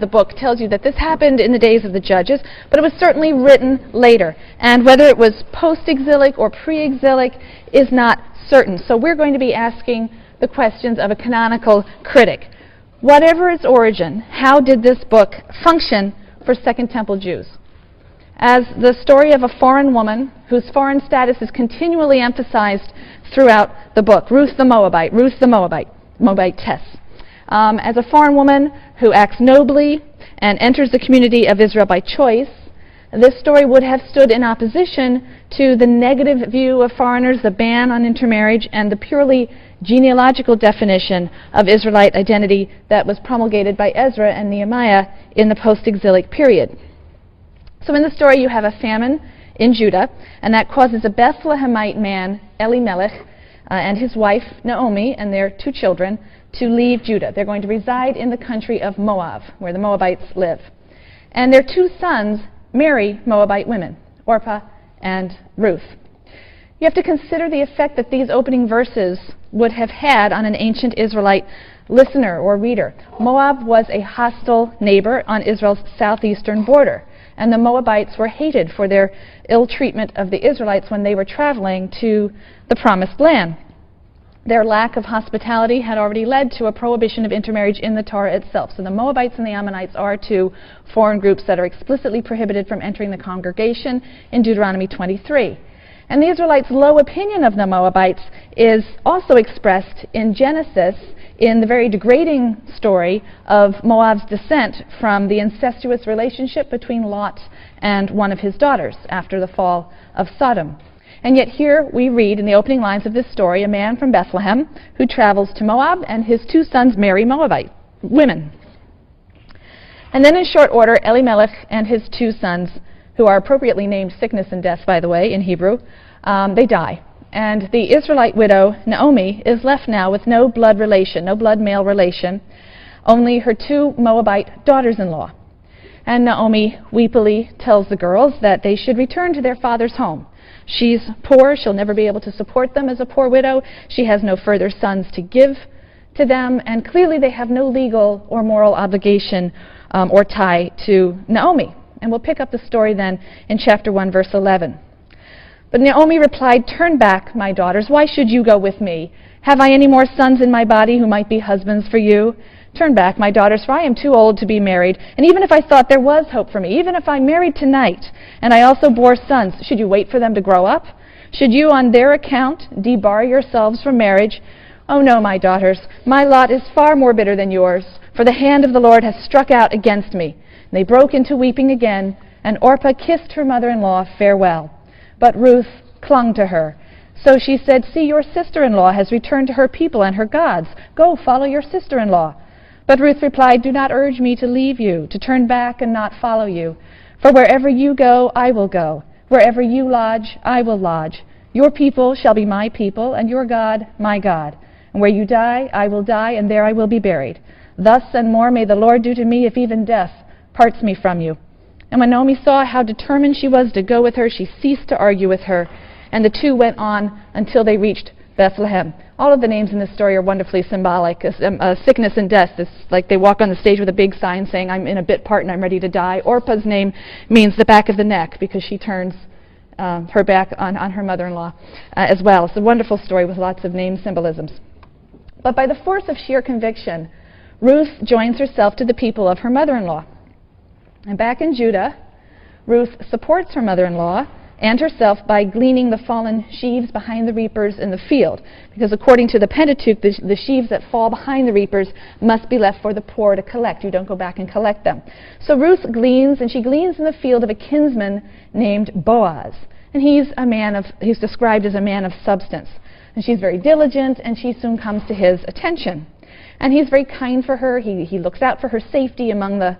the book tells you that this happened in the days of the judges, but it was certainly written later. And whether it was post-exilic or pre-exilic is not certain. So we're going to be asking the questions of a canonical critic. Whatever its origin, how did this book function for Second Temple Jews? As the story of a foreign woman whose foreign status is continually emphasized throughout the book, Ruth the Moabitess. As a foreign woman who acts nobly and enters the community of Israel by choice, this story would have stood in opposition to the negative view of foreigners, the ban on intermarriage, and the purely genealogical definition of Israelite identity that was promulgated by Ezra and Nehemiah in the post-exilic period. So in the story you have a famine in Judah, and that causes a Bethlehemite man, Elimelech, and his wife, Naomi, and their 2 children, to leave Judah. They're going to reside in the country of Moab, where the Moabites live. And their 2 sons marry Moabite women, Orpah and Ruth. You have to consider the effect that these opening verses would have had on an ancient Israelite listener or reader. Moab was a hostile neighbor on Israel's southeastern border, and the Moabites were hated for their ill treatment of the Israelites when they were traveling to the Promised Land. Their lack of hospitality had already led to a prohibition of intermarriage in the Torah itself. So the Moabites and the Ammonites are 2 foreign groups that are explicitly prohibited from entering the congregation in Deuteronomy 23. And the Israelites' low opinion of the Moabites is also expressed in Genesis in the very degrading story of Moab's descent from the incestuous relationship between Lot and one of his daughters after the fall of Sodom. And yet here we read in the opening lines of this story a man from Bethlehem who travels to Moab, and his 2 sons marry Moabite women. And then in short order, Elimelech and his 2 sons, who are appropriately named Sickness and Death, by the way, in Hebrew, they die. And the Israelite widow, Naomi, is left now with no blood relation, no blood male relation, only her 2 Moabite daughters-in-law. And Naomi weepily tells the girls that they should return to their father's home. She's poor. She'll never be able to support them as a poor widow. She has no further sons to give to them, and clearly they have no legal or moral obligation or tie to Naomi. And we'll pick up the story then in chapter 1, verse 11. But Naomi replied, "Turn back, my daughters. Why should you go with me? Have I any more sons in my body who might be husbands for you? Turn back, my daughters, for I am too old to be married. And even if I thought there was hope for me, even if I married tonight, and I also bore sons, should you wait for them to grow up? Should you, on their account, debar yourselves from marriage? Oh no, my daughters, my lot is far more bitter than yours, for the hand of the Lord has struck out against me." And they broke into weeping again, and Orpah kissed her mother-in-law farewell. But Ruth clung to her. So she said, "See, your sister-in-law has returned to her people and her gods. Go, follow your sister-in-law." But Ruth replied, "Do not urge me to leave you, to turn back and not follow you. For wherever you go, I will go. Wherever you lodge, I will lodge. Your people shall be my people, and your God, my God. And where you die, I will die, and there I will be buried. Thus and more may the Lord do to me if even death parts me from you." And when Naomi saw how determined she was to go with her, she ceased to argue with her, and the 2 went on until they reached Bethlehem. All of the names in this story are wonderfully symbolic. Sickness and death, it's like they walk on the stage with a big sign saying, "I'm in a bit part and I'm ready to die." Orpah's name means the back of the neck because she turns her back on her mother-in-law as well. It's a wonderful story with lots of name symbolisms. But by the force of sheer conviction, Ruth joins herself to the people of her mother-in-law. And back in Judah, Ruth supports her mother-in-law and herself by gleaning the fallen sheaves behind the reapers in the field. Because according to the Pentateuch, the sheaves that fall behind the reapers must be left for the poor to collect. You don't go back and collect them. So Ruth gleans, and she gleans in the field of a kinsman named Boaz. And he's described as a man of substance. And she's very diligent, and she soon comes to his attention. And he's very kind for her. He looks out for her safety among the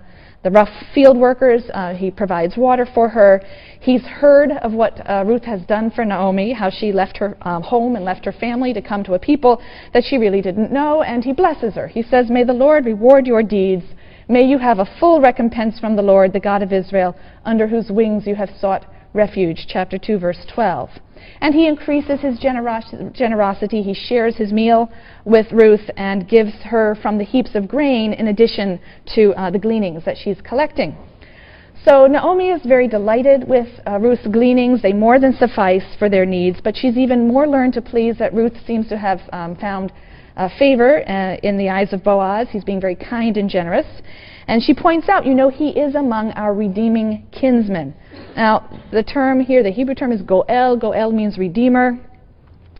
rough field workers. He provides water for her. He's heard of what Ruth has done for Naomi, how she left her home and left her family to come to a people that she really didn't know, and he blesses her. He says, "May the Lord reward your deeds. May you have a full recompense from the Lord, the God of Israel, under whose wings you have sought refuge, chapter 2, verse 12. And he increases his generosity. He shares his meal with Ruth and gives her from the heaps of grain in addition to the gleanings that she's collecting. So Naomi is very delighted with Ruth's gleanings. They more than suffice for their needs, but she's even more learned to please that Ruth seems to have found favor in the eyes of Boaz. He's being very kind and generous. And she points out, you know, he is among our redeeming kinsmen. Now, the term here, the Hebrew term is goel. Goel means redeemer.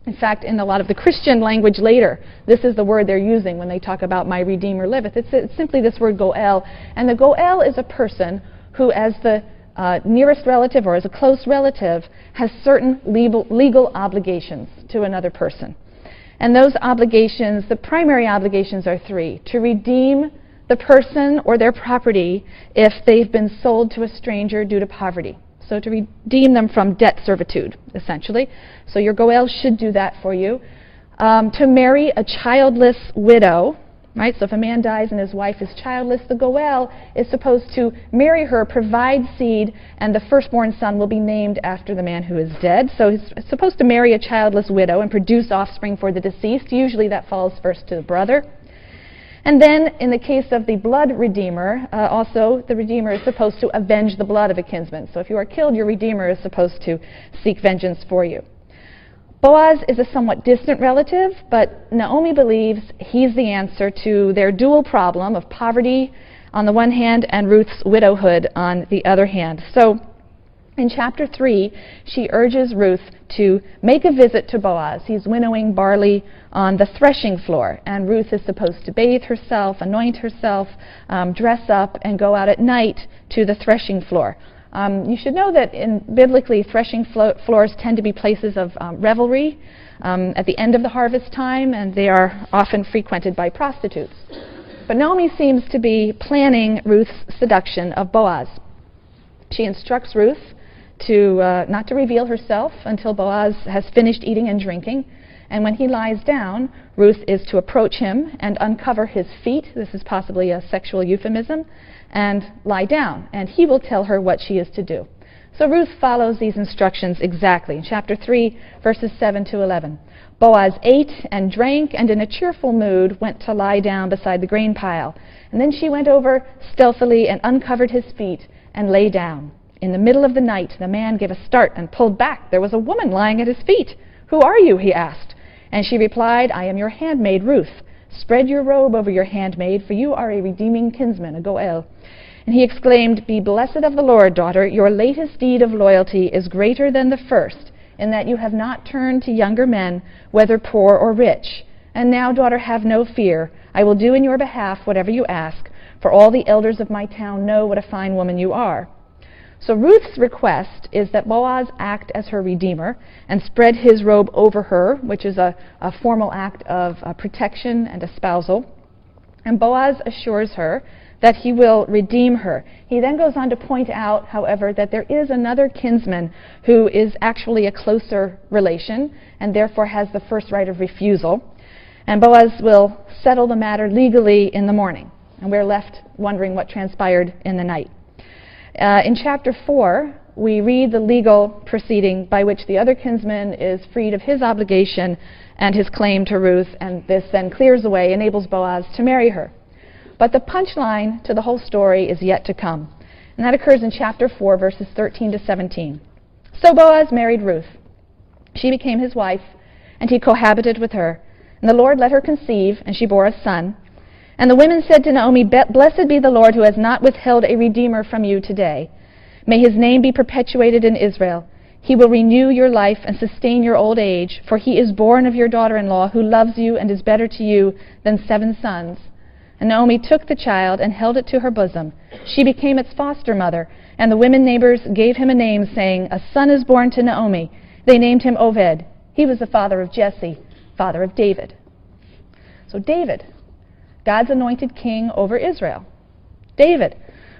In fact, in a lot of the Christian language later, this is the word they're using when they talk about my Redeemer liveth. It's simply this word goel. And the goel is a person who, as the nearest relative or as a close relative, has certain legal obligations to another person. And those obligations, the primary obligations are three: to redeem the person or their property if they've been sold to a stranger due to poverty. So to redeem them from debt servitude, essentially. So your goel should do that for you. To marry a childless widow, right? So if a man dies and his wife is childless, the goel is supposed to marry her, provide seed, and the firstborn son will be named after the man who is dead. So he's supposed to marry a childless widow and produce offspring for the deceased. Usually that falls first to the brother. And then, in the case of the blood redeemer, also the redeemer is supposed to avenge the blood of a kinsman. So if you are killed, your redeemer is supposed to seek vengeance for you. Boaz is a somewhat distant relative, but Naomi believes he's the answer to their dual problem of poverty on the one hand and Ruth's widowhood on the other hand. So in chapter 3, she urges Ruth to make a visit to Boaz. He's winnowing barley on the threshing floor, and Ruth is supposed to bathe herself, anoint herself, dress up, and go out at night to the threshing floor. You should know that biblically, threshing floors tend to be places of revelry at the end of the harvest time, and they are often frequented by prostitutes. But Naomi seems to be planning Ruth's seduction of Boaz. She instructs Ruth to not to reveal herself until Boaz has finished eating and drinking. And when he lies down, Ruth is to approach him and uncover his feet. This is possibly a sexual euphemism. And lie down. And he will tell her what she is to do. So Ruth follows these instructions exactly. In chapter 3, verses 7 to 11. Boaz ate and drank and in a cheerful mood went to lie down beside the grain pile. And then she went over stealthily and uncovered his feet and lay down. In the middle of the night, the man gave a start and pulled back. There was a woman lying at his feet. "Who are you?" he asked. And she replied, "I am your handmaid, Ruth. Spread your robe over your handmaid, for you are a redeeming kinsman," a goel. And he exclaimed, "Be blessed of the Lord, daughter. Your latest deed of loyalty is greater than the first, in that you have not turned to younger men, whether poor or rich. And now, daughter, have no fear. I will do in your behalf whatever you ask, for all the elders of my town know what a fine woman you are." So Ruth's request is that Boaz act as her redeemer and spread his robe over her, which is a formal act of protection and espousal. And Boaz assures her that he will redeem her. He then goes on to point out, however, that there is another kinsman who is actually a closer relation and therefore has the first right of refusal. And Boaz will settle the matter legally in the morning. And we're left wondering what transpired in the night. In chapter 4, we read the legal proceeding by which the other kinsman is freed of his obligation and his claim to Ruth, and this then clears the way, enables Boaz to marry her. But the punchline to the whole story is yet to come, and that occurs in chapter 4, verses 13 to 17. So Boaz married Ruth. She became his wife, and he cohabited with her. And the Lord let her conceive, and she bore a son. And the women said to Naomi, "Blessed be the Lord who has not withheld a redeemer from you today. May his name be perpetuated in Israel. He will renew your life and sustain your old age, for he is born of your daughter-in-law who loves you and is better to you than 7 sons." And Naomi took the child and held it to her bosom. She became its foster mother, and the women neighbors gave him a name, saying, "A son is born to Naomi." They named him Oved. He was the father of Jesse, father of David. So David, God's anointed king over Israel. David,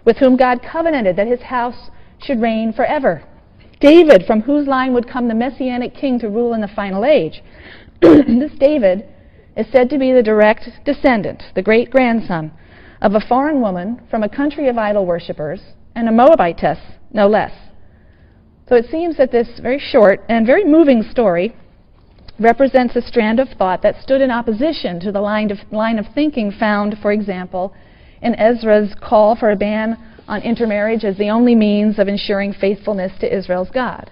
with whom God covenanted that his house should reign forever. David, from whose line would come the Messianic king to rule in the final age. This David is said to be the direct descendant, the great-grandson, of a foreign woman from a country of idol worshippers, and a Moabitess, no less. So it seems that this very short and very moving story represents a strand of thought that stood in opposition to the line of thinking found, for example, in Ezra's call for a ban on intermarriage as the only means of ensuring faithfulness to Israel's God.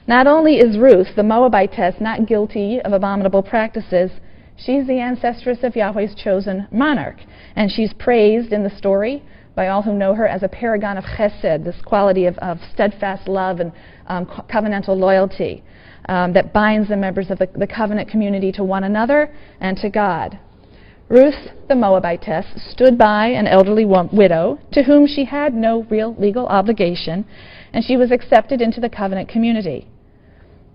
Not only is Ruth, the Moabitess, not guilty of abominable practices, she's the ancestress of Yahweh's chosen monarch, and she's praised in the story by all who know her as a paragon of chesed, this quality of steadfast love and covenantal loyalty that binds the members of the covenant community to one another and to God. Ruth, the Moabitess, stood by an elderly widow to whom she had no real legal obligation, and she was accepted into the covenant community.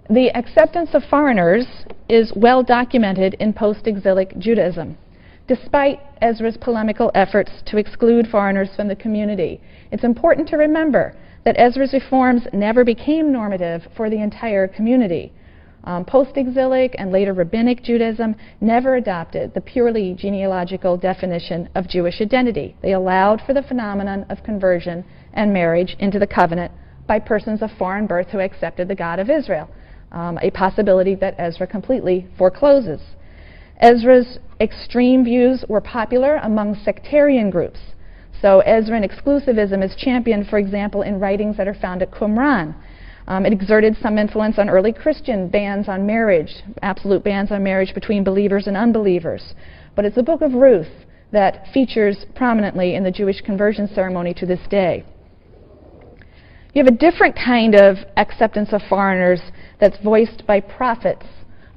The acceptance of foreigners is well documented in post-exilic Judaism. Despite Ezra's polemical efforts to exclude foreigners from the community, it's important to remember that Ezra's reforms never became normative for the entire community. Post-exilic and later rabbinic Judaism never adopted the purely genealogical definition of Jewish identity. They allowed for the phenomenon of conversion and marriage into the covenant by persons of foreign birth who accepted the God of Israel, a possibility that Ezra completely forecloses. Ezra's extreme views were popular among sectarian groups. So Ezran exclusivism is championed, for example, in writings that are found at Qumran. It exerted some influence on early Christian bans on marriage, absolute bans on marriage between believers and unbelievers. But it's the book of Ruth that features prominently in the Jewish conversion ceremony to this day. You have a different kind of acceptance of foreigners that's voiced by prophets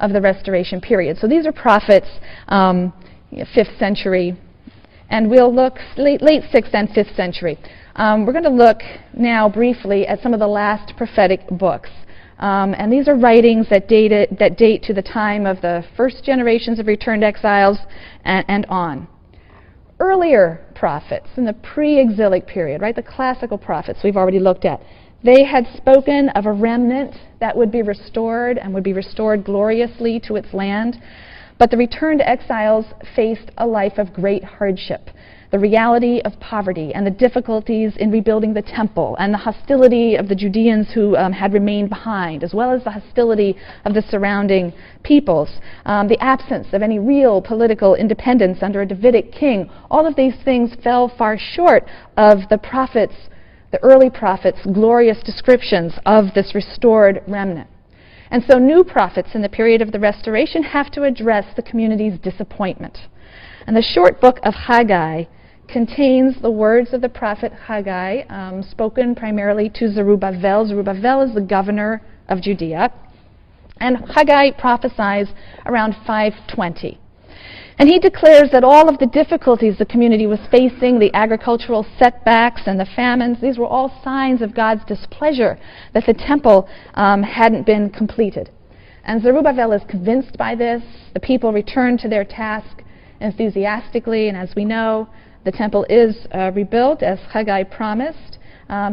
of the Restoration period. So these are prophets, 5th century, and we'll look late 6th and 5th century. We're going to look now briefly at some of the last prophetic books. And these are writings that date to the time of the first generations of returned exiles and on. Earlier prophets in the pre-exilic period, right, the classical prophets we've already looked at, they had spoken of a remnant that would be restored and would be restored gloriously to its land. But the returned exiles faced a life of great hardship, the reality of poverty and the difficulties in rebuilding the temple and the hostility of the Judeans who had remained behind, as well as the hostility of the surrounding peoples, the absence of any real political independence under a Davidic king. All of these things fell far short of the prophets, the early prophets' glorious descriptions of this restored remnant. And so new prophets in the period of the Restoration have to address the community's disappointment. And the short book of Haggai contains the words of the prophet Haggai, spoken primarily to Zerubbabel. Zerubbabel is the governor of Judea. And Haggai prophesies around 520. And he declares that all of the difficulties the community was facing, the agricultural setbacks and the famines, these were all signs of God's displeasure that the temple hadn't been completed. And Zerubbabel is convinced by this. The people return to their task enthusiastically, and as we know, the temple is rebuilt as Haggai promised.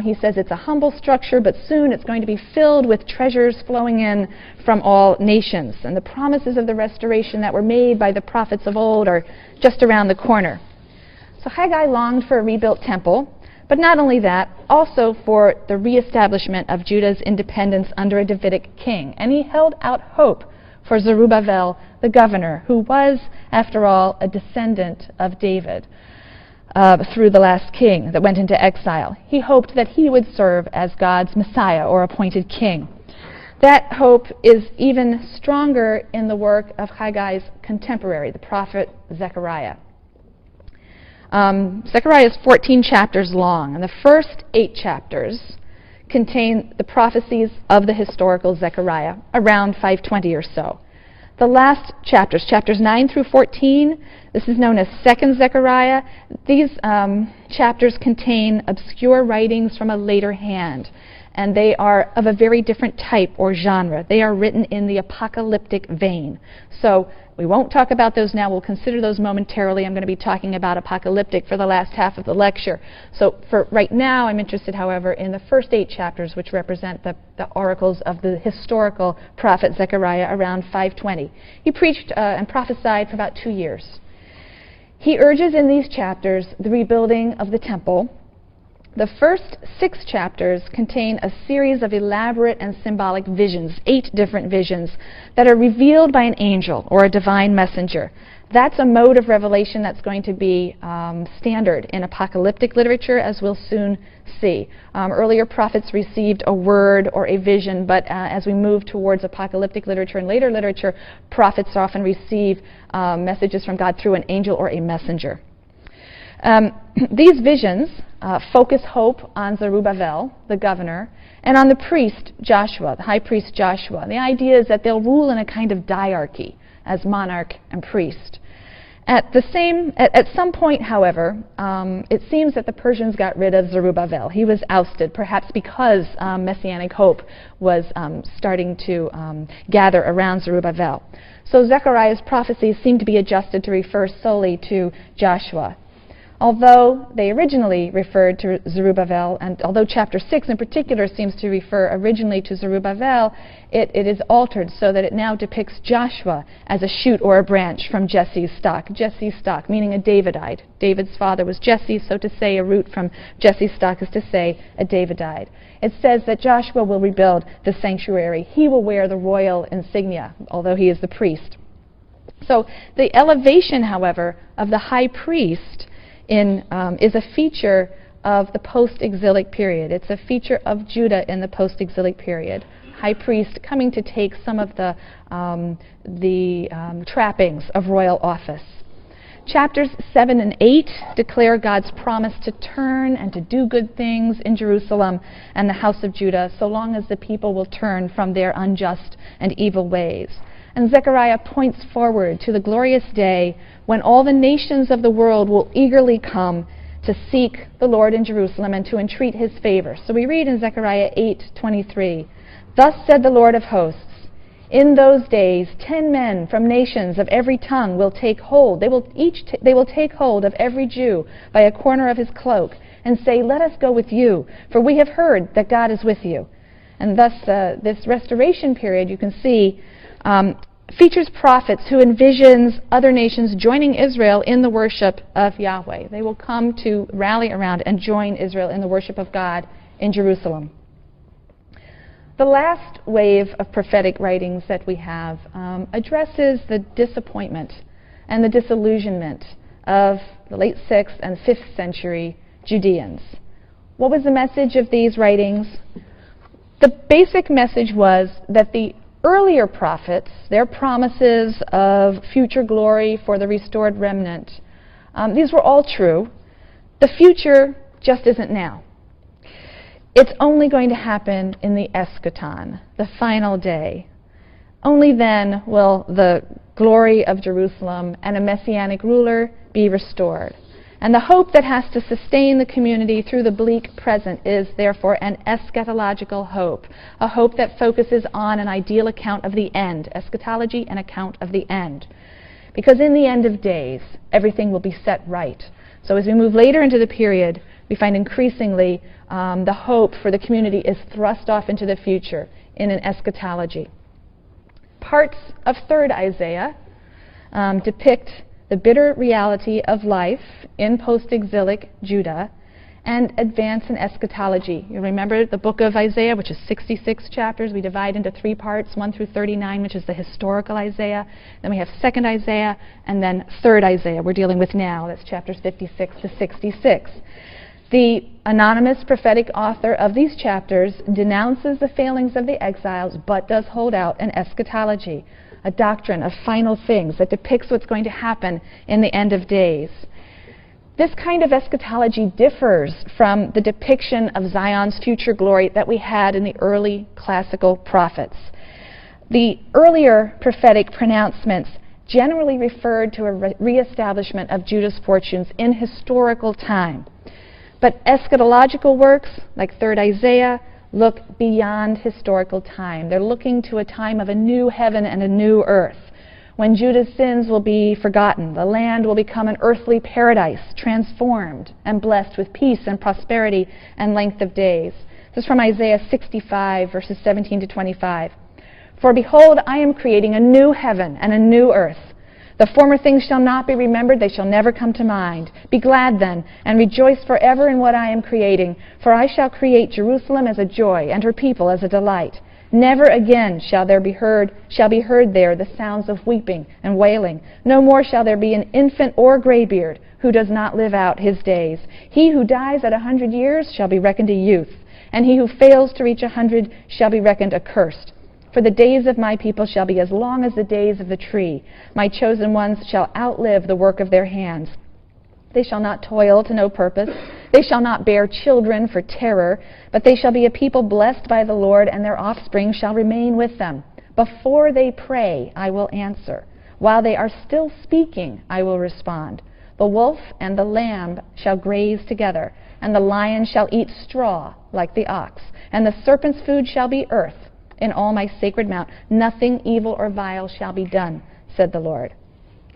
He says it's a humble structure, but soon it's going to be filled with treasures flowing in from all nations. And the promises of the restoration that were made by the prophets of old are just around the corner. So Haggai longed for a rebuilt temple, but not only that, also for the reestablishment of Judah's independence under a Davidic king. And he held out hope for Zerubbabel, the governor, who was, after all, a descendant of David. Through the last king that went into exile. He hoped that he would serve as God's Messiah or appointed king. That hope is even stronger in the work of Haggai's contemporary, the prophet Zechariah. Zechariah is 14 chapters long, and the first 8 chapters contain the prophecies of the historical Zechariah, around 520 or so. The last chapters, chapters 9 through 14, this is known as Second Zechariah. These chapters contain obscure writings from a later hand, and they are of a very different type or genre. They are written in the apocalyptic vein. So we won't talk about those now. We'll consider those momentarily. I'm going to be talking about apocalyptic for the last half of the lecture. So for right now, I'm interested, however, in the first 8 chapters, which represent the oracles of the historical prophet Zechariah around 520. He preached and prophesied for about 2 years. He urges in these chapters the rebuilding of the temple, The first 6 chapters contain a series of elaborate and symbolic visions, 8 different visions, that are revealed by an angel or a divine messenger. That's a mode of revelation that's going to be standard in apocalyptic literature, as we'll soon see. Earlier prophets received a word or a vision, but as we move towards apocalyptic literature and later literature, prophets often receive messages from God through an angel or a messenger. These visions focus hope on Zerubbabel, the governor, and on the priest Joshua, the high priest Joshua. The idea is that they'll rule in a kind of diarchy as monarch and priest. At some point, however, it seems that the Persians got rid of Zerubbabel. He was ousted, perhaps because messianic hope was starting to gather around Zerubbabel. So Zechariah's prophecies seem to be adjusted to refer solely to Joshua. Although they originally referred to Zerubbabel, and although chapter 6 in particular seems to refer originally to Zerubbabel, it is altered so that it now depicts Joshua as a shoot or a branch from Jesse's stock. Jesse's stock, meaning a Davidite. David's father was Jesse, so to say a root from Jesse's stock is to say a Davidite. It says that Joshua will rebuild the sanctuary. He will wear the royal insignia, although he is the priest. So the elevation, however, of the high priest is a feature of the post-exilic period. It's a feature of Judah in the post-exilic period. High priest coming to take some of the trappings of royal office. Chapters 7 and 8 declare God's promise to turn and to do good things in Jerusalem and the house of Judah, so long as the people will turn from their unjust and evil ways. And Zechariah points forward to the glorious day when all the nations of the world will eagerly come to seek the Lord in Jerusalem and to entreat his favor. So we read in Zechariah 8:23, "Thus said the Lord of hosts, in those days 10 men from nations of every tongue will take hold. They will take hold of every Jew by a corner of his cloak and say, 'Let us go with you, for we have heard that God is with you.'" And thus this restoration period, you can see, features prophets who envisions other nations joining Israel in the worship of Yahweh. They will come to rally around and join Israel in the worship of God in Jerusalem. The last wave of prophetic writings that we have addresses the disappointment and the disillusionment of the late 6th and 5th century Judeans. What was the message of these writings? The basic message was that the earlier prophets, their promises of future glory for the restored remnant, these were all true. The future just isn't now. It's only going to happen in the eschaton, the final day. Only then will the glory of Jerusalem and a messianic ruler be restored. And the hope that has to sustain the community through the bleak present is, therefore, an eschatological hope, a hope that focuses on an ideal account of the end, eschatology, an account of the end. Because in the end of days, everything will be set right. So as we move later into the period, we find increasingly the hope for the community is thrust off into the future in an eschatology. Parts of 3rd Isaiah depict the bitter reality of life in post-exilic Judah and advance in eschatology. You remember the book of Isaiah, which is 66 chapters. We divide into 3 parts, 1 through 39, which is the historical Isaiah. Then we have 2nd Isaiah, and then 3rd Isaiah we're dealing with now. That's chapters 56 to 66. The anonymous prophetic author of these chapters denounces the failings of the exiles, but does hold out an eschatology, a doctrine of final things that depicts what's going to happen in the end of days. This kind of eschatology differs from the depiction of Zion's future glory that we had in the early classical prophets. The earlier prophetic pronouncements generally referred to a reestablishment of Judah's fortunes in historical time. But eschatological works, like 3rd Isaiah, look beyond historical time. They're looking to a time of a new heaven and a new earth, when Judah's sins will be forgotten. The land will become an earthly paradise, transformed and blessed with peace and prosperity and length of days. This is from Isaiah 65, verses 17 to 25. "For behold, I am creating a new heaven and a new earth, The former things shall not be remembered, they shall never come to mind. Be glad then, and rejoice forever in what I am creating, for I shall create Jerusalem as a joy, and her people as a delight. Never again shall be heard there the sounds of weeping and wailing. No more shall there be an infant or graybeard who does not live out his days. He who dies at 100 years shall be reckoned a youth, and he who fails to reach 100 shall be reckoned accursed. For the days of my people shall be as long as the days of the tree. My chosen ones shall outlive the work of their hands. They shall not toil to no purpose. They shall not bear children for terror, but they shall be a people blessed by the Lord, and their offspring shall remain with them. Before they pray, I will answer. While they are still speaking, I will respond. The wolf and the lamb shall graze together, and the lion shall eat straw like the ox, and the serpent's food shall be earth. In all my sacred mount, nothing evil or vile shall be done, said the Lord.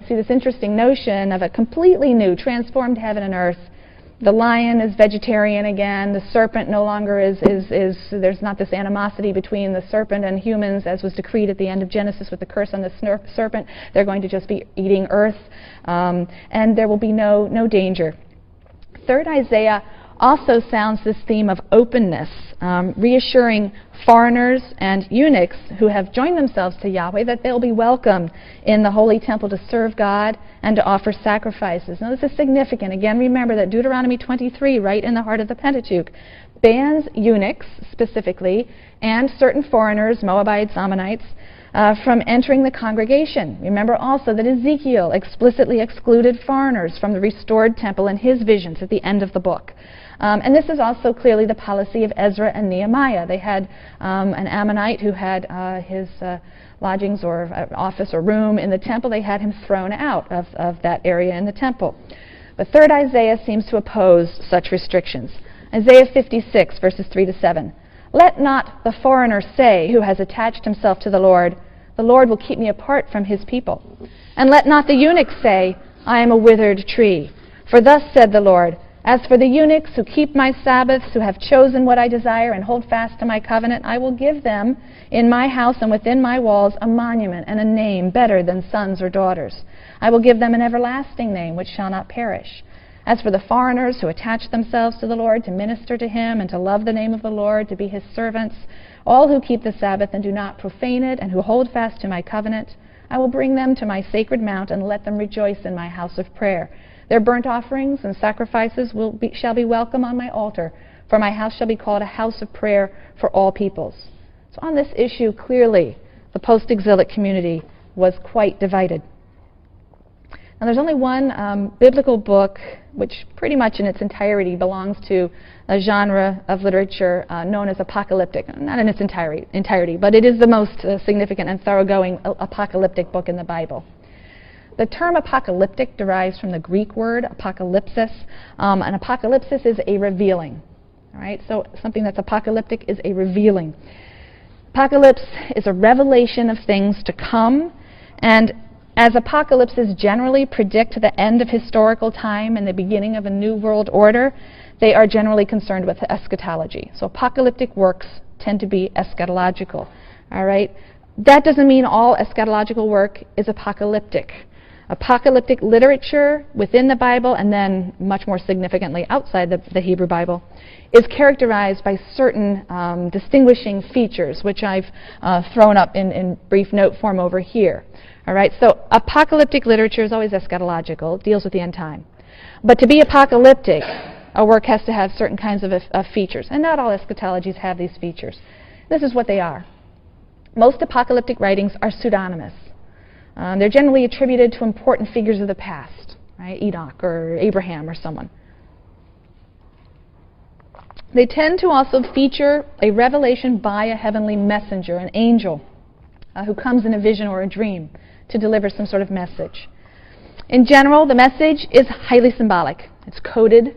See this interesting notion of a completely new, transformed heaven and earth. The lion is vegetarian again. The serpent no longer there's not this animosity between the serpent and humans as was decreed at the end of Genesis with the curse on the serpent. They're going to just be eating earth, and there will be no danger. 3rd Isaiah also sounds this theme of openness, reassuring foreigners and eunuchs who have joined themselves to Yahweh that they'll be welcome in the holy temple to serve God and to offer sacrifices. Now this is significant. Again, remember that Deuteronomy 23, right in the heart of the Pentateuch, bans eunuchs specifically and certain foreigners, Moabites, Ammonites, from entering the congregation. Remember also that Ezekiel explicitly excluded foreigners from the restored temple in his visions at the end of the book. And this is also clearly the policy of Ezra and Nehemiah. They had an Ammonite who had his lodgings or office or room in the temple. They had him thrown out of that area in the temple. But 3rd Isaiah seems to oppose such restrictions. Isaiah 56, verses 3 to 7. Let not the foreigner say who has attached himself to the Lord will keep me apart from his people. And let not the eunuch say, I am a withered tree. For thus said the Lord, as for the eunuchs who keep my Sabbaths, who have chosen what I desire and hold fast to my covenant, I will give them in my house and within my walls a monument and a name better than sons or daughters. I will give them an everlasting name which shall not perish. As for the foreigners who attach themselves to the Lord to minister to him and to love the name of the Lord, to be his servants, all who keep the Sabbath and do not profane it and who hold fast to my covenant, I will bring them to my sacred mount and let them rejoice in my house of prayer. Their burnt offerings and sacrifices shall be welcome on my altar, for my house shall be called a house of prayer for all peoples. So on this issue, clearly, the post-exilic community was quite divided. Now there's only one biblical book which pretty much in its entirety belongs to a genre of literature known as apocalyptic. Not in its entirety, but it is the most significant and thoroughgoing apocalyptic book in the Bible. The term apocalyptic derives from the Greek word apocalypsis. An apocalypsis is a revealing. All right? So something that's apocalyptic is a revealing. Apocalypse is a revelation of things to come, and as apocalypses generally predict the end of historical time and the beginning of a new world order, they are generally concerned with eschatology. So apocalyptic works tend to be eschatological. All right? That doesn't mean all eschatological work is apocalyptic. Apocalyptic literature within the Bible, and then much more significantly outside the Hebrew Bible, is characterized by certain distinguishing features, which I've thrown up in brief note form over here. All right, so apocalyptic literature is always eschatological, deals with the end time. But to be apocalyptic, a work has to have certain kinds of features, and not all eschatologies have these features. This is what they are. Most apocalyptic writings are pseudonymous. They're generally attributed to important figures of the past, right? Enoch or Abraham or someone. They tend to also feature a revelation by a heavenly messenger, an angel, who comes in a vision or a dream to deliver some sort of message. In general, the message is highly symbolic. It's coded,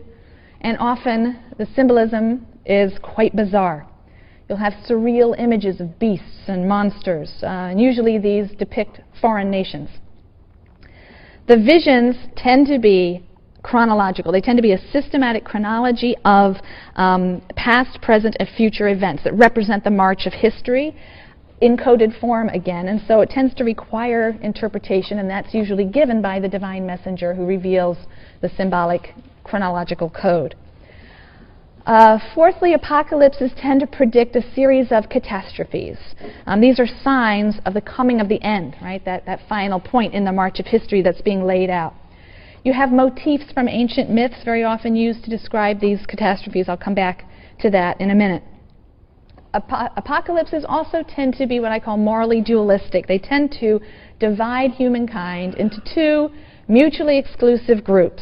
and often the symbolism is quite bizarre. You'll have surreal images of beasts and monsters, and usually these depict foreign nations. The visions tend to be chronological. They tend to be a systematic chronology of past, present, and future events that represent the march of history. encoded form again, and so it tends to require interpretation, and that's usually given by the divine messenger who reveals the symbolic chronological code. Fourthly, apocalypses tend to predict a series of catastrophes. These are signs of the coming of the end, right? That final point in the march of history that's being laid out. You have motifs from ancient myths very often used to describe these catastrophes. I'll come back to that in a minute. Apocalypses also tend to be what I call morally dualistic. They tend to divide humankind into two mutually exclusive groups: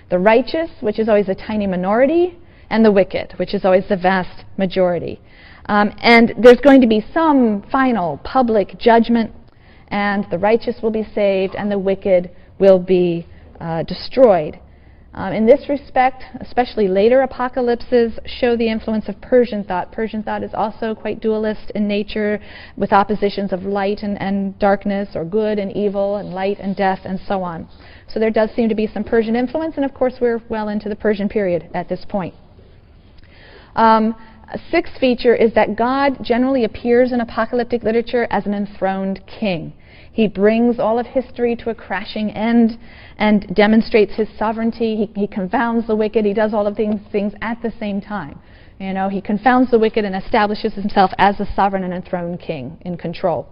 the righteous, which is always a tiny minority, and the wicked, which is always the vast majority. And there's going to be some final public judgment, and the righteous will be saved, and the wicked will be destroyed. In this respect, especially later apocalypses show the influence of Persian thought. Persian thought is also quite dualist in nature, with oppositions of light and darkness, or good and evil, and light and death, and so on. So there does seem to be some Persian influence, and of course we're well into the Persian period at this point. A sixth feature is that God generally appears in apocalyptic literature as an enthroned king. He brings all of history to a crashing end and demonstrates his sovereignty. He confounds the wicked. He does all of these things at the same time. You know, he confounds the wicked and establishes himself as a sovereign and enthroned king in control.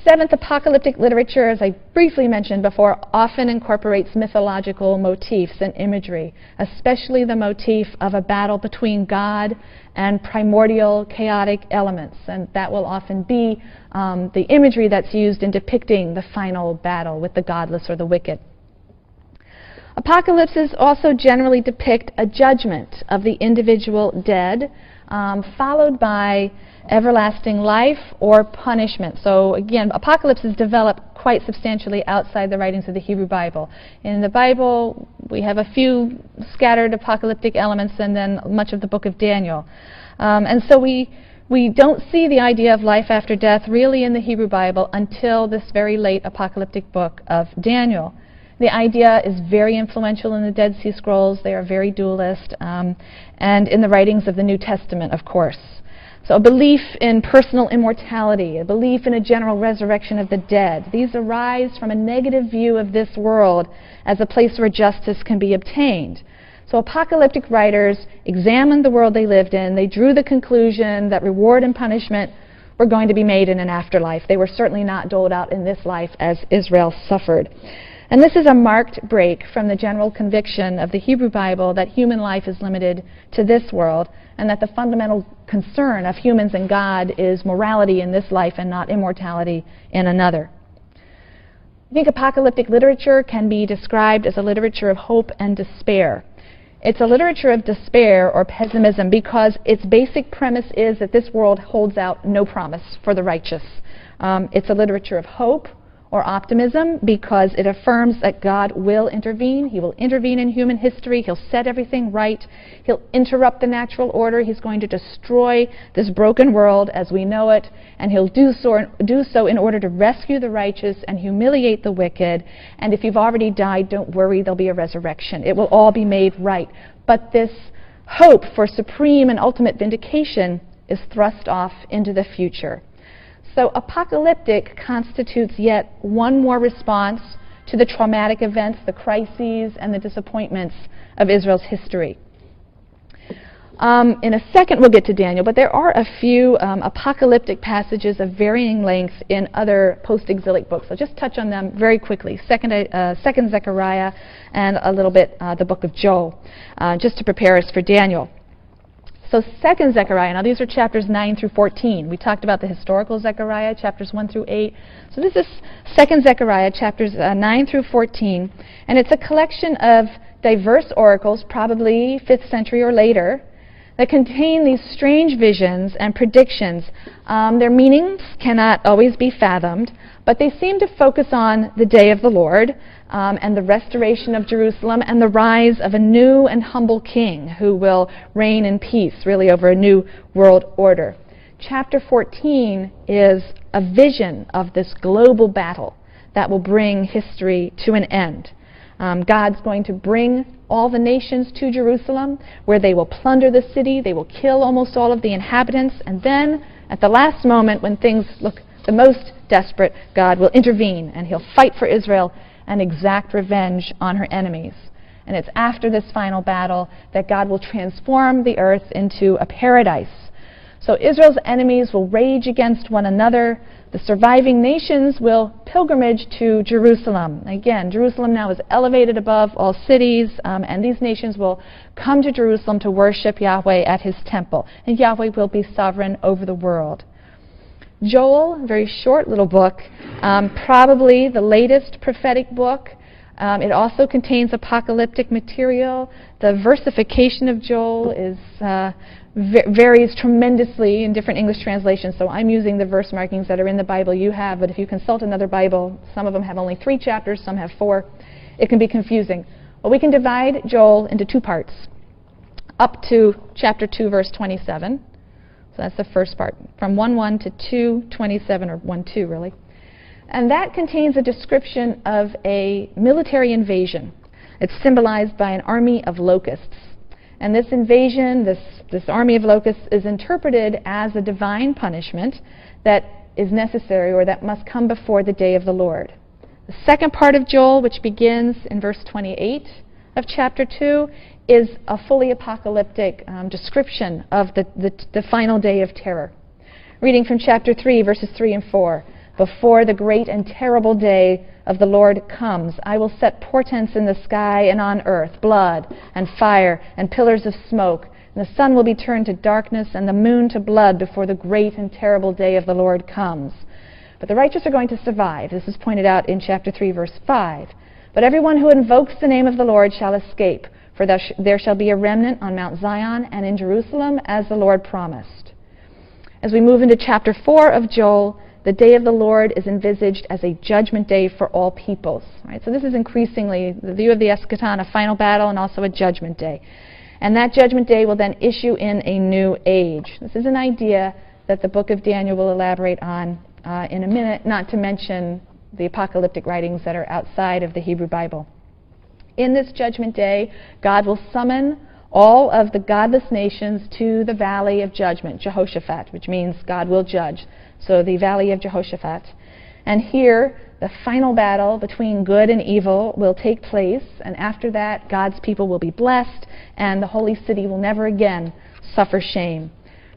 Seventh, apocalyptic literature, as I briefly mentioned before, often incorporates mythological motifs and imagery, especially the motif of a battle between God and primordial chaotic elements. And that will often be the imagery that's used in depicting the final battle with the godless or the wicked. Apocalypses also generally depict a judgment of the individual dead, followed by everlasting life or punishment. So again, apocalypses develop quite substantially outside the writings of the Hebrew Bible. In the Bible, we have a few scattered apocalyptic elements, and then much of the book of Daniel. And so we don't see the idea of life after death really in the Hebrew Bible until this very late apocalyptic book of Daniel. The idea is very influential in the Dead Sea Scrolls. They are very dualist, and in the writings of the New Testament, of course. So a belief in personal immortality, a belief in a general resurrection of the dead, these arise from a negative view of this world as a place where justice can be obtained. So apocalyptic writers examined the world they lived in. They drew the conclusion that reward and punishment were going to be made in an afterlife. They were certainly not doled out in this life as Israel suffered. And this is a marked break from the general conviction of the Hebrew Bible that human life is limited to this world, and that the fundamental concern of humans and God is morality in this life and not immortality in another. I think apocalyptic literature can be described as a literature of hope and despair. It's a literature of despair or pessimism because its basic premise is that this world holds out no promise for the righteous. It's a literature of hope or optimism because it affirms that God will intervene. He will intervene in human history. He'll set everything right. He'll interrupt the natural order. He's going to destroy this broken world as we know it, and he'll do so in order to rescue the righteous and humiliate the wicked. And if you've already died, don't worry, there'll be a resurrection. It will all be made right. But this hope for supreme and ultimate vindication is thrust off into the future. So apocalyptic constitutes yet one more response to the traumatic events, the crises, and the disappointments of Israel's history. In a second we'll get to Daniel, but there are a few apocalyptic passages of varying length in other post-exilic books. I'll just touch on them very quickly. Second Zechariah and a little bit the book of Joel, just to prepare us for Daniel. So 2nd Zechariah, now these are chapters 9 through 14. We talked about the historical Zechariah, chapters 1 through 8. So this is 2nd Zechariah, chapters 9 through 14. And it's a collection of diverse oracles, probably 5th century or later, that contain these strange visions and predictions. Their meanings cannot always be fathomed, but they seem to focus on the day of the Lord, and the restoration of Jerusalem and the rise of a new and humble king who will reign in peace, really over a new world order. Chapter 14 is a vision of this global battle that will bring history to an end. God's going to bring all the nations to Jerusalem, where they will plunder the city, they will kill almost all of the inhabitants, and then At the last moment, when things look the most desperate, God will intervene, and he'll fight for Israel and exact revenge on her enemies. And it's after this final battle that God will transform the earth into a paradise. So Israel's enemies will rage against one another. The surviving nations will pilgrimage to Jerusalem. Again, Jerusalem now is elevated above all cities, and these nations will come to Jerusalem to worship Yahweh at his temple. And Yahweh will be sovereign over the world. Joel, a very short little book, probably the latest prophetic book. It also contains apocalyptic material. The versification of Joel is varies tremendously in different English translations, so I'm using the verse markings that are in the Bible you have, but if you consult another Bible, some of them have only 3 chapters, some have 4. It can be confusing. Well, we can divide Joel into 2 parts, up to chapter 2, verse 27. So that's the first part, from 1:1 to 2:27, or 1:2 really. And that contains a description of a military invasion. It's symbolized by an army of locusts. And this invasion, this army of locusts, is interpreted as a divine punishment that is necessary, or that must come before the day of the Lord. The second part of Joel, which begins in verse 28 of chapter 2, is a fully apocalyptic description of the final day of terror. Reading from chapter 3, verses 3 and 4. Before the great and terrible day of the Lord comes, I will set portents in the sky and on earth, blood and fire and pillars of smoke. And the sun will be turned to darkness and the moon to blood before the great and terrible day of the Lord comes. But the righteous are going to survive. This is pointed out in chapter 3, verse 5. But everyone who invokes the name of the Lord shall escape, for there shall be a remnant on Mount Zion and in Jerusalem, as the Lord promised. As we move into chapter 4 of Joel, the day of the Lord is envisaged as a judgment day for all peoples. Right? So this is increasingly the view of the eschaton, a final battle, and also a judgment day. And that judgment day will then issue in a new age. This is an idea that the book of Daniel will elaborate on in a minute, not to mention the apocalyptic writings that are outside of the Hebrew Bible. In this judgment day, God will summon all of the godless nations to the valley of judgment, Jehoshaphat, which means God will judge. So the valley of Jehoshaphat. And here, the final battle between good and evil will take place, and after that, God's people will be blessed, and the holy city will never again suffer shame.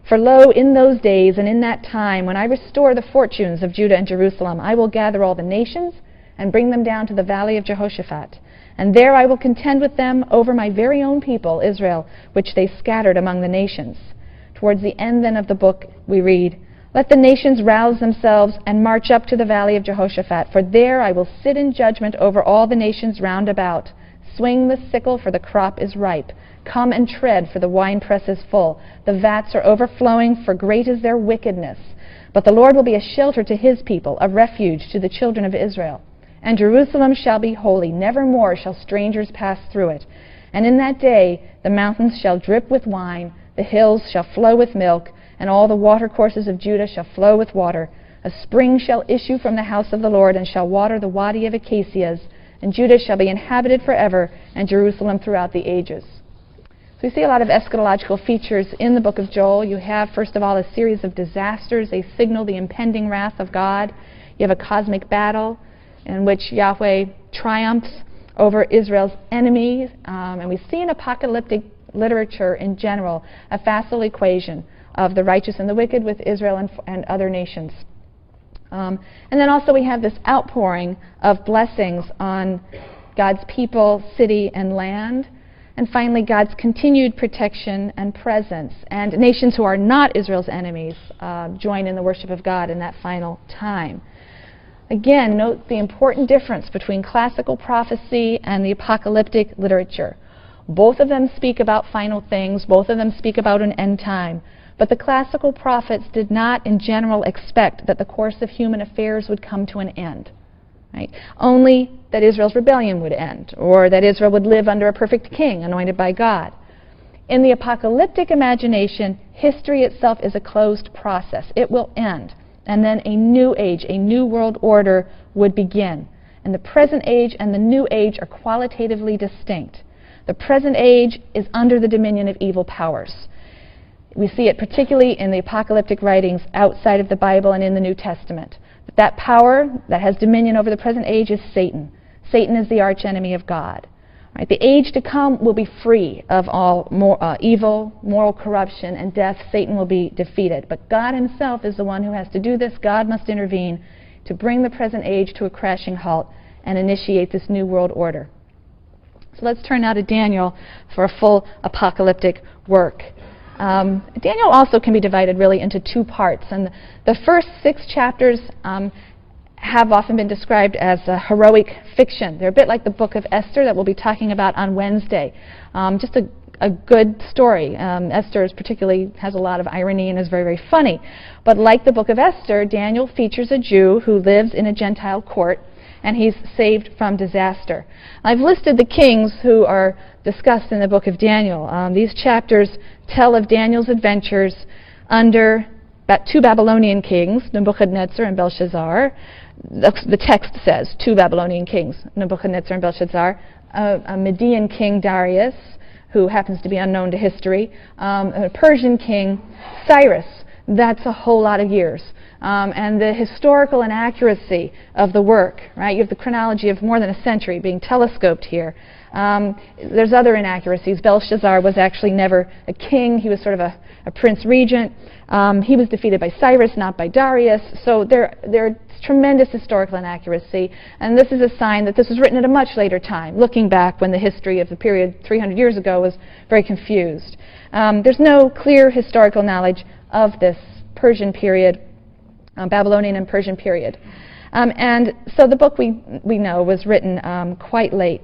For lo, in those days and in that time, when I restore the fortunes of Judah and Jerusalem, I will gather all the nations and bring them down to the valley of Jehoshaphat. And there I will contend with them over my very own people, Israel, which they scattered among the nations. Towards the end then of the book we read, Let the nations rouse themselves and march up to the valley of Jehoshaphat, for there I will sit in judgment over all the nations round about. Swing the sickle, for the crop is ripe. Come and tread, for the winepress is full. The vats are overflowing, for great is their wickedness. But the Lord will be a shelter to his people, a refuge to the children of Israel. And Jerusalem shall be holy, never more shall strangers pass through it. And in that day the mountains shall drip with wine, the hills shall flow with milk, and all the watercourses of Judah shall flow with water. A spring shall issue from the house of the Lord, and shall water the wadi of acacias, and Judah shall be inhabited forever, and Jerusalem throughout the ages. So we see a lot of eschatological features in the book of Joel. You have, first of all, a series of disasters. They signal the impending wrath of God. You have a cosmic battle in which Yahweh triumphs over Israel's enemies. And we see in apocalyptic literature in general a facile equation of the righteous and the wicked with Israel and other nations. And then also we have this outpouring of blessings on God's people, city, and land. And finally, God's continued protection and presence. And nations who are not Israel's enemies join in the worship of God in that final time. Again, note the important difference between classical prophecy and the apocalyptic literature. Both of them speak about final things. Both of them speak about an end time. But the classical prophets did not, in general, expect that the course of human affairs would come to an end. Right? Only that Israel's rebellion would end, or that Israel would live under a perfect king anointed by God. In the apocalyptic imagination, history itself is a closed process. It will end, and then a new age, a new world order would begin. And the present age and the new age are qualitatively distinct. The present age is under the dominion of evil powers. We see it particularly in the apocalyptic writings outside of the Bible and in the New Testament. That power that has dominion over the present age is Satan. Satan is the archenemy of God. Right? The age to come will be free of all evil, moral corruption, and death. Satan will be defeated. But God himself is the one who has to do this. God must intervene to bring the present age to a crashing halt and initiate this new world order. So let's turn now to Daniel for a full apocalyptic work. Daniel also can be divided really into two parts. And the first 6 chapters have often been described as a heroic fiction. They're a bit like the book of Esther that we'll be talking about on Wednesday. Just a good story. Esther particularly has a lot of irony and is very, very funny. But like the book of Esther, Daniel features a Jew who lives in a Gentile court, and he's saved from disaster. I've listed the kings who are discussed in the book of Daniel. These chapters tell of Daniel's adventures under 2 Babylonian kings, Nebuchadnezzar and Belshazzar. The text says 2 Babylonian kings, Nebuchadnezzar and Belshazzar, a Median king, Darius, who happens to be unknown to history, a Persian king, Cyrus. That's a whole lot of years. And the historical inaccuracy of the work, right? You have the chronology of more than a century being telescoped here. There's other inaccuracies. Belshazzar was actually never a king. He was sort of a prince regent. He was defeated by Cyrus, not by Darius. So there's tremendous historical inaccuracy. And this is a sign that this was written at a much later time, looking back when the history of the period 300 years ago was very confused. There's no clear historical knowledge of this Persian period, Babylonian and Persian period. And so the book we know was written quite late.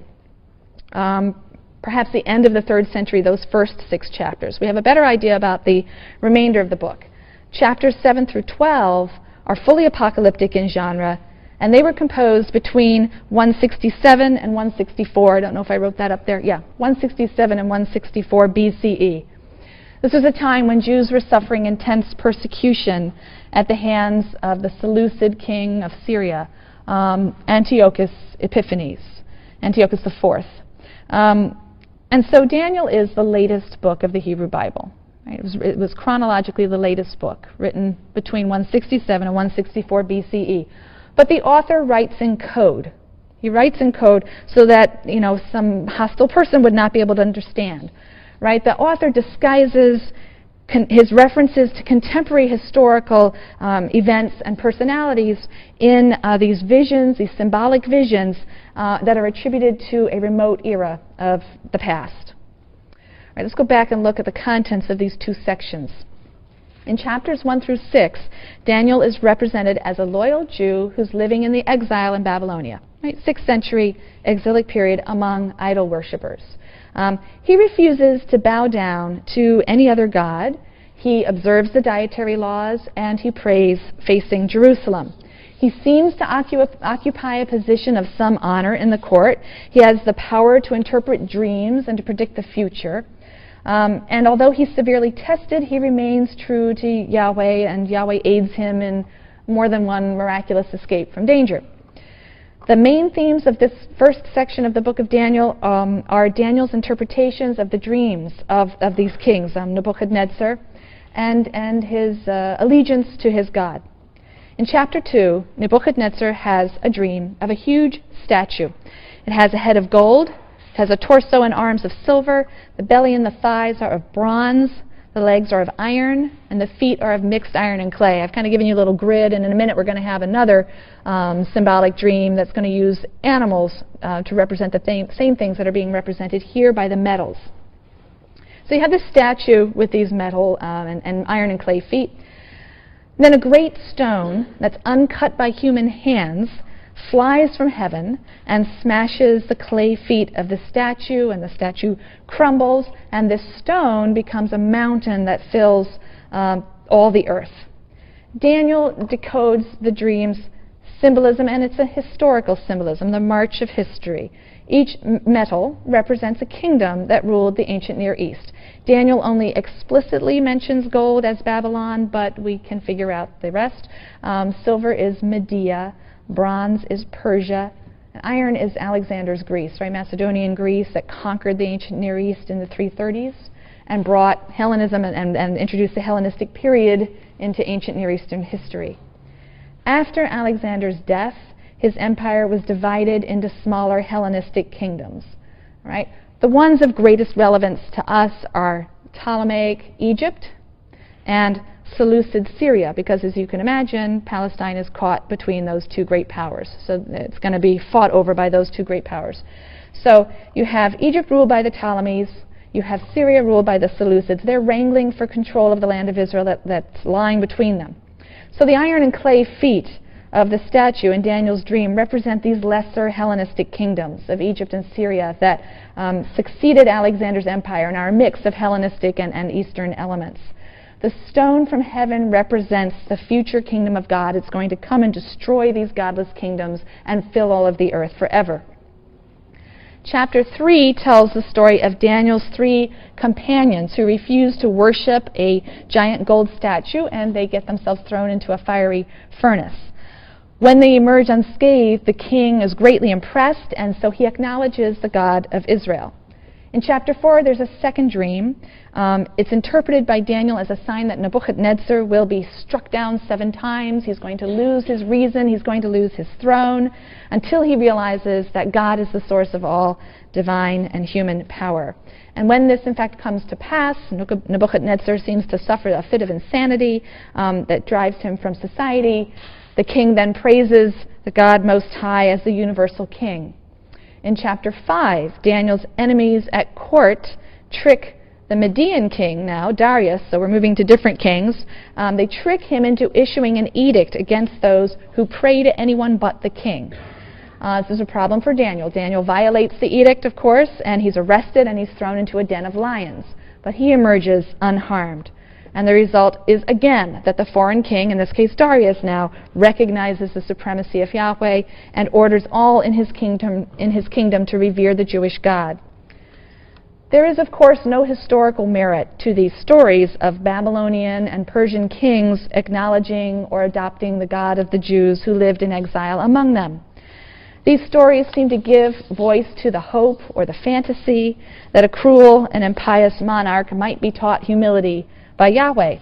Perhaps the end of the 3rd century, those first 6 chapters. We have a better idea about the remainder of the book. Chapters 7 through 12 are fully apocalyptic in genre, and they were composed between 167 and 164. I don't know if I wrote that up there. Yeah, 167 and 164 BCE. This was a time when Jews were suffering intense persecution at the hands of the Seleucid king of Syria, Antiochus Epiphanes, Antiochus IV. And so Daniel is the latest book of the Hebrew Bible. Right? It was chronologically the latest book, written between 167 and 164 BCE. But the author writes in code. He writes in code so that, some hostile person would not be able to understand. Right? The author disguises his references to contemporary historical events and personalities in these visions, these symbolic visions that are attributed to a remote era of the past. All right, let's go back and look at the contents of these 2 sections. In chapters 1 through 6, Daniel is represented as a loyal Jew who's living in the exile in Babylonia, right? 6th century exilic period among idol worshippers. He refuses to bow down to any other god. He observes the dietary laws, and he prays facing Jerusalem. He seems to occupy a position of some honor in the court. He has the power to interpret dreams and to predict the future. And although he's severely tested, he remains true to Yahweh, and Yahweh aids him in more than one miraculous escape from danger. The main themes of this first section of the book of Daniel are Daniel's interpretations of the dreams of these kings, Nebuchadnezzar, and his allegiance to his God. In chapter 2, Nebuchadnezzar has a dream of a huge statue. It has a head of gold, it has a torso and arms of silver, the belly and the thighs are of bronze, the legs are of iron, and the feet are of mixed iron and clay. I've kind of given you a little grid, and in a minute we're going to have another symbolic dream that's going to use animals to represent the same things that are being represented here by the metals. So you have this statue with these metal and iron and clay feet. Then a great stone that's uncut by human hands flies from heaven and smashes the clay feet of the statue, and the statue crumbles, and this stone becomes a mountain that fills all the earth. Daniel decodes the dream's symbolism, and it's a historical symbolism, the march of history. Each metal represents a kingdom that ruled the ancient Near East. Daniel only explicitly mentions gold as Babylon, but we can figure out the rest. Silver is Media, bronze is Persia, and iron is Alexander's Greece, right? Macedonian Greece that conquered the ancient Near East in the 330s. and brought Hellenism and introduced the Hellenistic period into ancient Near Eastern history. After Alexander's death, his empire was divided into smaller Hellenistic kingdoms. Right? The ones of greatest relevance to us are Ptolemaic Egypt and Seleucid Syria, because as you can imagine, Palestine is caught between those two great powers. So it's going to be fought over by those two great powers. So you have Egypt ruled by the Ptolemies, you have Syria ruled by the Seleucids. They're wrangling for control of the land of Israel that's lying between them. So the iron and clay feet of the statue in Daniel's dream represent these lesser Hellenistic kingdoms of Egypt and Syria that succeeded Alexander's empire and are a mix of Hellenistic and Eastern elements. The stone from heaven represents the future kingdom of God. It's going to come and destroy these godless kingdoms and fill all of the earth forever. Chapter 3 tells the story of Daniel's 3 companions who refuse to worship a giant gold statue, and they get themselves thrown into a fiery furnace. When they emerge unscathed, the king is greatly impressed, and so he acknowledges the God of Israel. In chapter 4, there's a second dream. It's interpreted by Daniel as a sign that Nebuchadnezzar will be struck down 7 times. He's going to lose his reason. He's going to lose his throne until he realizes that God is the source of all divine and human power. And when this, in fact, comes to pass, Nebuchadnezzar seems to suffer a fit of insanity that drives him from society. The king then praises the God Most High as the universal king. In chapter 5, Daniel's enemies at court trick the Median king now, Darius, so we're moving to different kings. They trick him into issuing an edict against those who pray to anyone but the king. This is a problem for Daniel. Daniel violates the edict, of course, and he's arrested and he's thrown into a den of lions. But he emerges unharmed. And the result is, again, that the foreign king, in this case Darius now, recognizes the supremacy of Yahweh and orders all in his kingdom to revere the Jewish God. There is, of course, no historical merit to these stories of Babylonian and Persian kings acknowledging or adopting the God of the Jews who lived in exile among them. These stories seem to give voice to the hope or the fantasy that a cruel and impious monarch might be taught humility by Yahweh.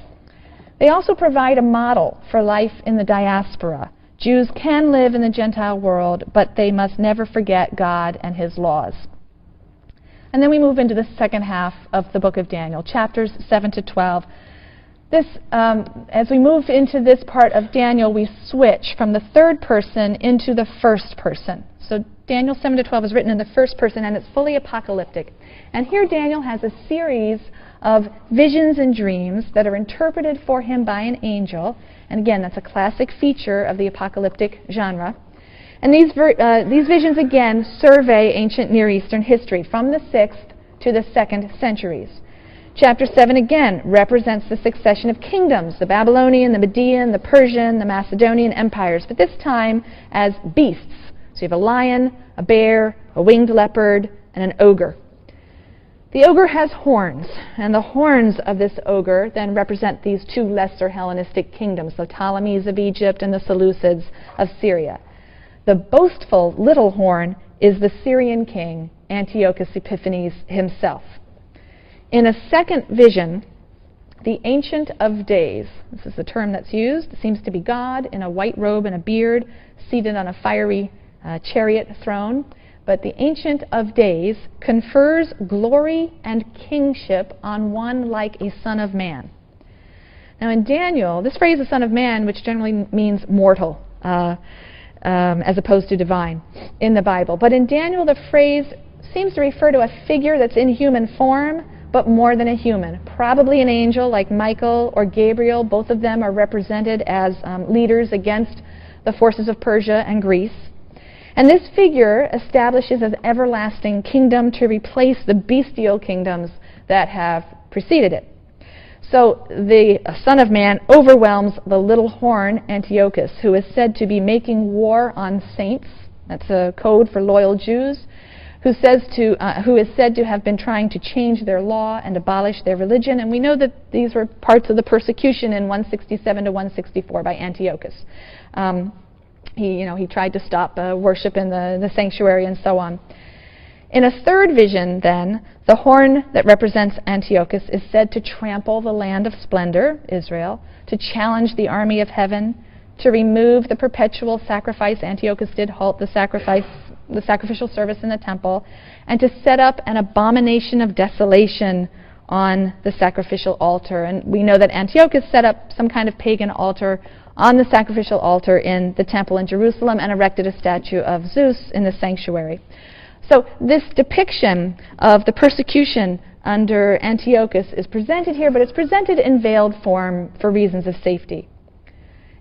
They also provide a model for life in the diaspora. Jews can live in the Gentile world, but they must never forget God and His laws. And then we move into the second half of the book of Daniel, chapters 7 to 12. As we move into this part of Daniel, we switch from the third person into the first person. So Daniel 7 to 12 is written in the first person, and it's fully apocalyptic. And here Daniel has a series of visions and dreams that are interpreted for him by an angel. And again, that's a classic feature of the apocalyptic genre. And these visions, again, survey ancient Near Eastern history from the 6th to the 2nd centuries. Chapter 7, again, represents the succession of kingdoms, the Babylonian, the Median, the Persian, the Macedonian empires, but this time as beasts. So you have a lion, a bear, a winged leopard, and an ogre. The ogre has horns, and the horns of this ogre then represent these 2 lesser Hellenistic kingdoms, the Ptolemies of Egypt and the Seleucids of Syria. The boastful little horn is the Syrian king, Antiochus Epiphanes himself. In a second vision, the Ancient of Days, this is the term that's used, it seems to be God in a white robe and a beard, seated on a fiery chariot throne. But the Ancient of Days confers glory and kingship on one like a son of man. Now in Daniel, this phrase, the son of man, which generally means mortal, as opposed to divine in the Bible. But in Daniel, the phrase seems to refer to a figure that's in human form, but more than a human. Probably an angel like Michael or Gabriel. Both of them are represented as leaders against the forces of Persia and Greece. And this figure establishes an everlasting kingdom to replace the bestial kingdoms that have preceded it. So the Son of Man overwhelms the little horn, Antiochus, who is said to be making war on saints. That's a code for loyal Jews, who is said to have been trying to change their law and abolish their religion. And we know that these were parts of the persecution in 167 to 164 by Antiochus. He tried to stop worship in the sanctuary and so on. In a third vision, then, the horn that represents Antiochus is said to trample the land of splendor, Israel, to challenge the army of heaven, to remove the perpetual sacrifice. Antiochus did halt the sacrificial service in the temple, and to set up an abomination of desolation on the sacrificial altar. And we know that Antiochus set up some kind of pagan altar on the sacrificial altar in the temple in Jerusalem and erected a statue of Zeus in the sanctuary. So this depiction of the persecution under Antiochus is presented here, but it's presented in veiled form for reasons of safety.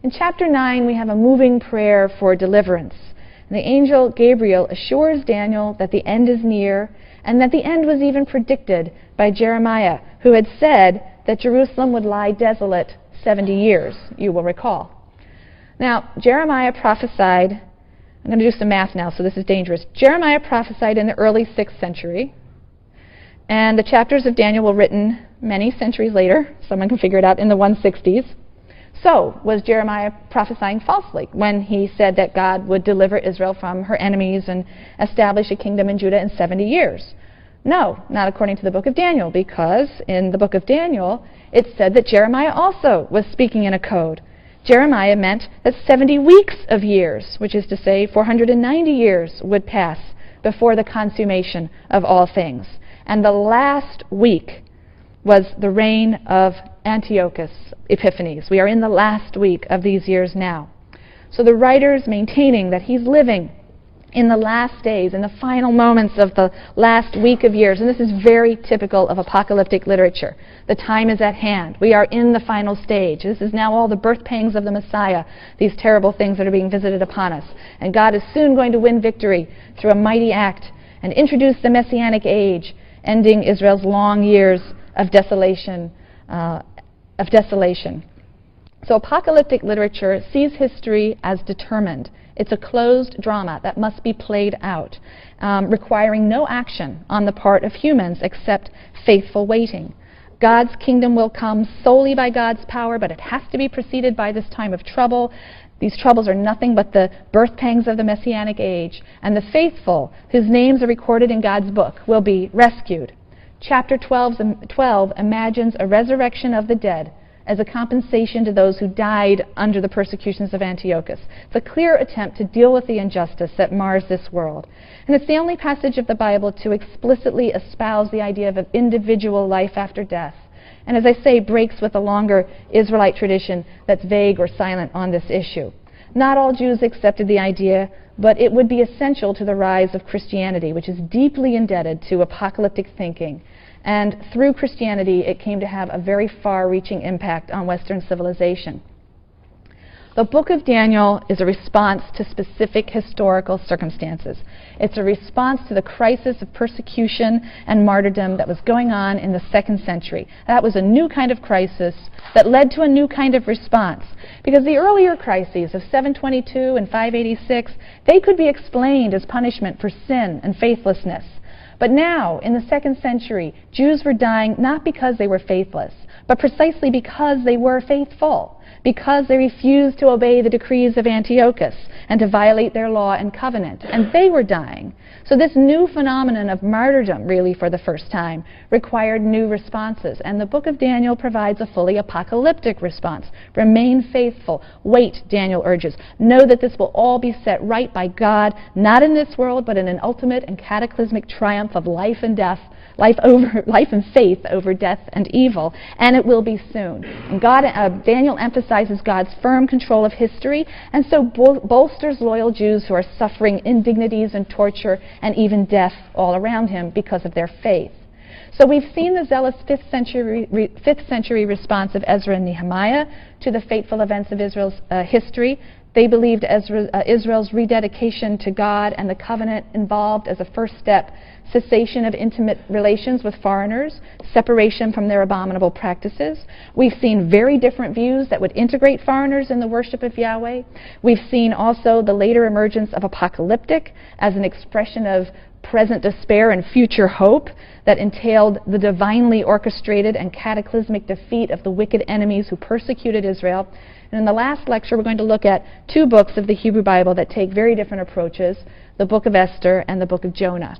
In chapter 9, we have a moving prayer for deliverance. And the angel Gabriel assures Daniel that the end is near, and that the end was even predicted by Jeremiah, who had said that Jerusalem would lie desolate 70 years, you will recall. Now, Jeremiah prophesied, I'm going to do some math now, so this is dangerous. Jeremiah prophesied in the early 6th century, and the chapters of Daniel were written many centuries later. Someone can figure it out, in the 160s. So, was Jeremiah prophesying falsely when he said that God would deliver Israel from her enemies and establish a kingdom in Judah in 70 years? No, not according to the book of Daniel, because in the book of Daniel, it said that Jeremiah also was speaking in a code. Jeremiah meant that 70 weeks of years, which is to say 490 years, would pass before the consummation of all things. And the last week was the reign of Antiochus Epiphanes. We are in the last week of these years now. So the writer's maintaining that he's living in the last days, in the final moments of the last week of years. And this is very typical of apocalyptic literature. The time is at hand. We are in the final stage. This is now all the birth pangs of the Messiah, these terrible things that are being visited upon us. And God is soon going to win victory through a mighty act and introduce the Messianic age, ending Israel's long years of desolation. So apocalyptic literature sees history as determined. It's a closed drama that must be played out, requiring no action on the part of humans except faithful waiting. God's kingdom will come solely by God's power, but it has to be preceded by this time of trouble. These troubles are nothing but the birth pangs of the Messianic age, and the faithful, whose names are recorded in God's book, will be rescued. Chapter 12 imagines a resurrection of the dead as a compensation to those who died under the persecutions of Antiochus. It's a clear attempt to deal with the injustice that mars this world. And it's the only passage of the Bible to explicitly espouse the idea of an individual life after death. And as I say, breaks with a longer Israelite tradition that's vague or silent on this issue. Not all Jews accepted the idea, but it would be essential to the rise of Christianity, which is deeply indebted to apocalyptic thinking. And through Christianity, it came to have a very far-reaching impact on Western civilization. The book of Daniel is a response to specific historical circumstances. It's a response to the crisis of persecution and martyrdom that was going on in the 2nd century. That was a new kind of crisis that led to a new kind of response. Because the earlier crises of 722 and 586, they could be explained as punishment for sin and faithlessness. But now, in the 2nd century, Jews were dying not because they were faithless, but precisely because they were faithful, because they refused to obey the decrees of Antiochus and to violate their law and covenant, and they were dying. So this new phenomenon of martyrdom, really for the first time, required new responses, and the book of Daniel provides a fully apocalyptic response. Remain faithful. Wait, Daniel urges. Know that this will all be set right by God, not in this world, but in an ultimate and cataclysmic triumph of life and death, life and faith over death and evil, and it will be soon. And Daniel emphasizes God's firm control of history, and so bolsters loyal Jews who are suffering indignities and torture and even death all around him because of their faith. So we've seen the zealous 5th century response of Ezra and Nehemiah to the fateful events of Israel's history. They believed Israel's rededication to God and the covenant involved, as a first step, cessation of intimate relations with foreigners, separation from their abominable practices. We've seen very different views that would integrate foreigners in the worship of Yahweh. We've seen also the later emergence of apocalyptic as an expression of present despair and future hope that entailed the divinely orchestrated and cataclysmic defeat of the wicked enemies who persecuted Israel. And in the last lecture, we're going to look at 2 books of the Hebrew Bible that take very different approaches, the book of Esther and the book of Jonah.